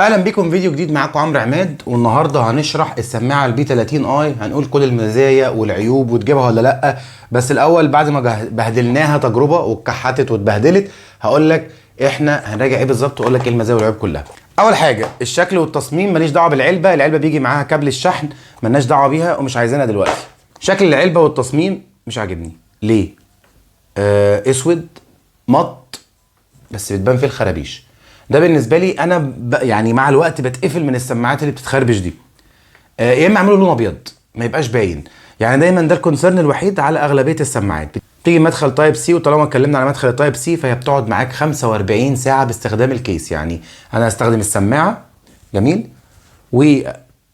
اهلا بكم فيديو جديد. معاكم عمرو عماد، والنهارده هنشرح السماعه البي 30 اي. هنقول كل المزايا والعيوب وتجيبها ولا لا. بس الاول بعد ما بهدلناها تجربه واتكحتت واتبهدلت، هقول لك احنا هنراجع ايه بالظبط واقول لك ايه المزايا والعيوب كلها. اول حاجه الشكل والتصميم، ماليش دعوه بالعلبه. العلبه بيجي معاها كابل الشحن، مالناش دعوه بيها ومش عايزينها دلوقتي. شكل العلبه والتصميم مش عاجبني. ليه؟ اسود مط، بس بتبان فيه الخرابيش. ده بالنسبه لي انا يعني مع الوقت بتقفل من السماعات اللي بتتخربش دي. يا اما اعملوا لون ابيض ما يبقاش باين. يعني دايما ده الكونسيرن الوحيد على اغلبيه السماعات. بتيجي مدخل تايب سي، وطالما اتكلمنا على مدخل التايب سي فهي بتقعد معاك 45 ساعه باستخدام الكيس. يعني انا هستخدم السماعه، جميل، و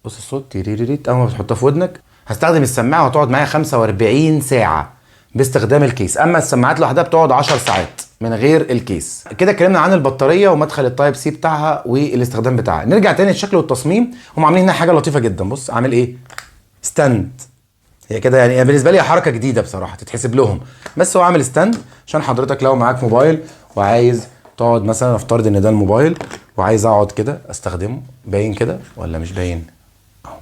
بص الصوت تيريريت اول ما بتحطها في ودنك. هستخدم السماعه وهتقعد معايا 45 ساعه باستخدام الكيس. اما السماعات لوحدها بتقعد 10 ساعات من غير الكيس. كده اتكلمنا عن البطاريه ومدخل التايب سي بتاعها والاستخدام بتاعها. نرجع تاني للشكل والتصميم. هم عاملين هنا حاجه لطيفه جدا. بص عامل ايه؟ ستاند. هي كده يعني بالنسبه لي حركه جديده بصراحه تتحسب لهم. بس هو عامل ستاند عشان حضرتك لو معاك موبايل وعايز تقعد، مثلا افترض ان ده الموبايل وعايز اقعد كده استخدمه. باين كده ولا مش باين؟ اهو.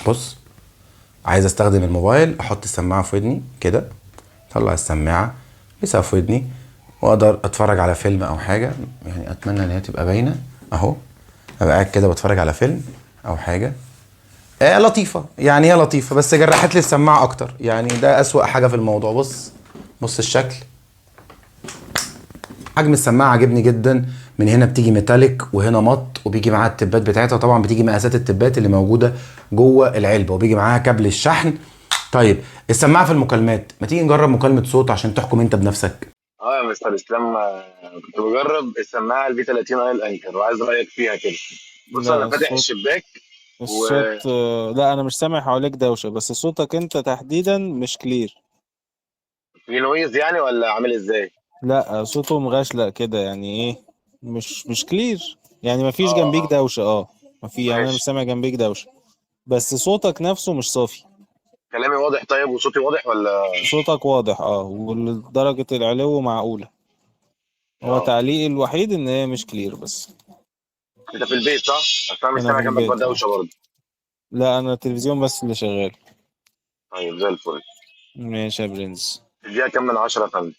بص، عايز استخدم الموبايل احط السماعه في ودني كده، اطلع السماعه لسه في ودني واقدر اتفرج على فيلم او حاجه. يعني اتمنى ان هي تبقى باينه اهو. ابقى قاعد كده بتفرج على فيلم او حاجه. لطيفه، يعني هي لطيفه بس جرحت لي السماعه اكتر. يعني ده اسوأ حاجه في الموضوع. بص الشكل. حجم السماعه عجبني جدا. من هنا بتيجي ميتاليك وهنا مط، وبيجي معاها التبات بتاعتها. طبعا بتيجي مقاسات التبات اللي موجوده جوه العلبه، وبيجي معاها كابل الشحن. طيب السماعه في المكالمات، ما تيجي نجرب مكالمه صوت عشان تحكم انت بنفسك. يا مستر اسلام، كنت بجرب السماعه البي 30 اي الانكر وعايز رايك فيها كده. بص لا انا فاتح الصوت الشباك الصوت وفي لا انا مش سامع حواليك دوشة، بس صوتك انت تحديدا مش كلير. نويز يعني ولا عامل ازاي؟ لا صوته مغشلق كده، يعني ايه؟ مش كلير، يعني مفيش جنبيك اه دوشة. ما في، يعني انا مش ماشي. سامع جنبيك دوشة، بس صوتك نفسه مش صافي. كلامي واضح طيب وصوتي واضح ولا؟ صوتك واضح ودرجة العلو معقولة. هو اه تعليقي الوحيد ان هي مش كلير بس. انت في البيت صح؟ اصل انا مش انا سامع في جنبك البيت دوشه برضه. لا انا التلفزيون بس اللي شغال. طيب زي الفل. ماشي يا برنس. تديها كام من 10 يا فندم؟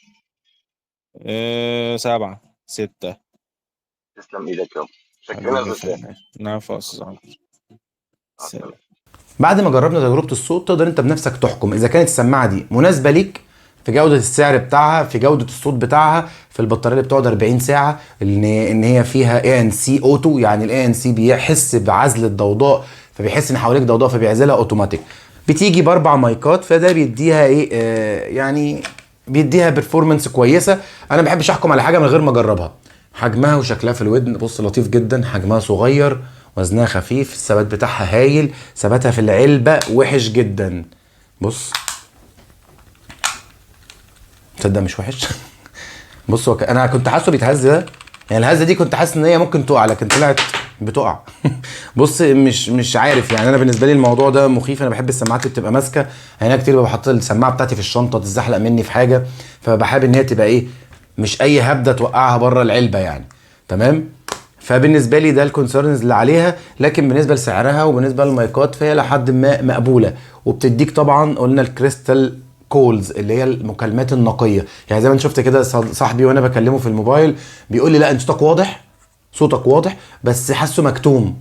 7 6. تسلم ايدك يابا. شكرا حبيبي يا يا استاذ. فنان، نعم فاصل عمرو. مع السلامه. بعد ما جربنا تجربه الصوت تقدر انت بنفسك تحكم اذا كانت السماعه دي مناسبه ليك في جوده السعر بتاعها، في جوده الصوت بتاعها، في البطاريه اللي بتقعد 40 ساعه، ان هي فيها اي ان سي اوتو. يعني الاي ان سي بيحس بعزل الضوضاء، فبيحس ان حواليك ضوضاء فبيعزلها اوتوماتيك. بتيجي باربع مايكات، فده بيديها ايه يعني بيديها برفورمانس كويسه. انا ما بحبش احكم على حاجه من غير ما اجربها. حجمها وشكلها في الودن، بص لطيف جدا. حجمها صغير، وزنها خفيف، الثبات بتاعها هايل. ثباتها في العلبه وحش جدا. بص، تصدق مش وحش. بص هو انا كنت حاسه بيتهز ده. يعني الهزه دي كنت حاسس ان هي ممكن تقع، لكن طلعت بتقع. بص مش عارف. يعني انا بالنسبه لي الموضوع ده مخيف. انا بحب السماعات اللي بتبقى ماسكه. يعني انا كتير بحط السماعه بتاعتي في الشنطه تتزحلق مني في حاجه، فبحب ان هي تبقى ايه، مش اي هبده توقعها بره العلبه يعني. تمام. فبالنسبه لي ده الكونسيرنز اللي عليها. لكن بالنسبه لسعرها وبالنسبه للمايكات فهي لحد ما مقبوله. وبتديك طبعا قلنا الكريستال كولز اللي هي المكالمات النقيه. يعني زي ما انت شفت كده صاحبي وانا بكلمه في الموبايل بيقول لي لا انت صوتك واضح، صوتك واضح بس حاسه مكتوم.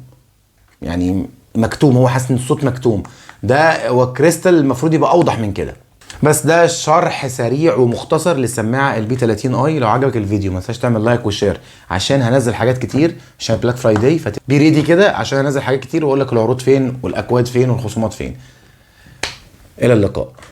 يعني مكتوم، هو حاسس ان الصوت مكتوم. ده هو كريستال المفروض يبقى اوضح من كده. بس ده شرح سريع ومختصر للسماعه البي 30 اي. لو عجبك الفيديو ما تنساش تعمل لايك وشير، عشان هنزل حاجات كتير عشان بلاك فرايداي. بي ريدي كده عشان هنزل حاجات كتير واقول لك العروض فين والاكواد فين والخصومات فين. الى اللقاء.